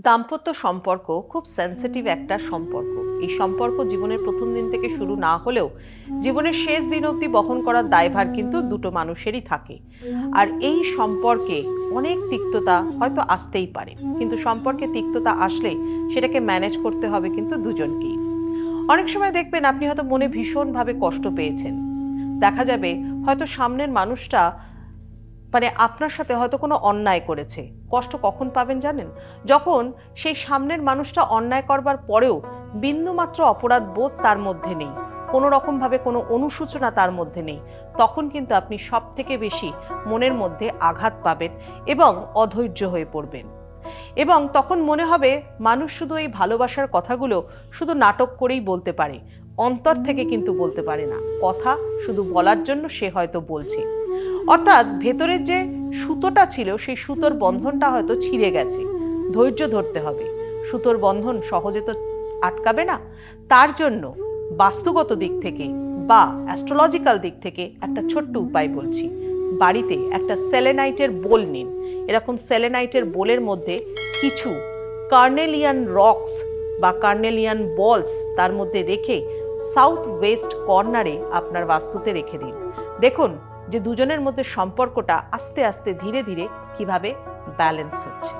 দাম্পত্য সম্পর্ক খুব সেন্সিটিভ একটা সম্পর্ক। এই সম্পর্ক জীবনের প্রথম দিন থেকে শুরু না হলেও জীবনের শেষ দিন অবধি বহন করার দায়ভার কিন্তু দুটো মানুষেরই থাকে। আর এই সম্পর্কে অনেক তিক্ততা হয়তো আসতেই পারে, কিন্তু সম্পর্কে তিক্ততা আসলে সেটাকে ম্যানেজ করতে হবে কিন্তু দুজনকেই। অনেক সময় দেখবেন আপনি হয়তো মনে ভীষণভাবে কষ্ট পেয়েছেন। দেখা যাবে হয়তো সামনের মানুষটা আপনার সাথে হয়তো কোনো অন্যায় করেছে। কষ্ট কখন পাবেন জানেন? যখন সেই সামনের মানুষটা অন্যায় করবার পরেও বিন্দুমাত্র অপরাধ বোধ তার মধ্যে নেই, কোনো রকমভাবে কোনো অনুশোচনা তার মধ্যে নেই, তখন কিন্তু আপনি সবথেকে বেশি মনের মধ্যে আঘাত পাবেন এবং অধৈর্য হয়ে পড়বেন। এবং তখন মনে হবে মানুষ শুধু এই ভালোবাসার কথাগুলো শুধু নাটক করেই বলতে পারে, অন্তর থেকে কিন্তু বলতে পারে না। কথা শুধু বলার জন্য সে হয়তো বলছে, অর্থাৎ ভেতরের যে সুতোটা ছিল সেই সুতোর বন্ধনটা হয়তো ছিঁড়ে গেছে। ধৈর্য ধরতে হবে, সুতোর বন্ধন সহজে তো আটকাবে না। তার জন্য বাস্তুগত দিক থেকে বা অ্যাস্ট্রোলজিক্যাল দিক থেকে একটা ছোট্ট উপায় বলছি। বাড়িতে একটা সেলেনাইটের বোল নিন। এরকম সেলেনাইটের বোলের মধ্যে কিছু কার্নেলিয়ান রক্স বা কার্নেলিয়ান বলস তার মধ্যে রেখে সাউথ ওয়েস্ট কর্নারে আপনার বাস্তুতে রেখে দিন। দেখুন যে দুজনের মধ্যে সম্পর্কটা আস্তে আস্তে ধীরে ধীরে কিভাবে ব্যালেন্স হচ্ছে।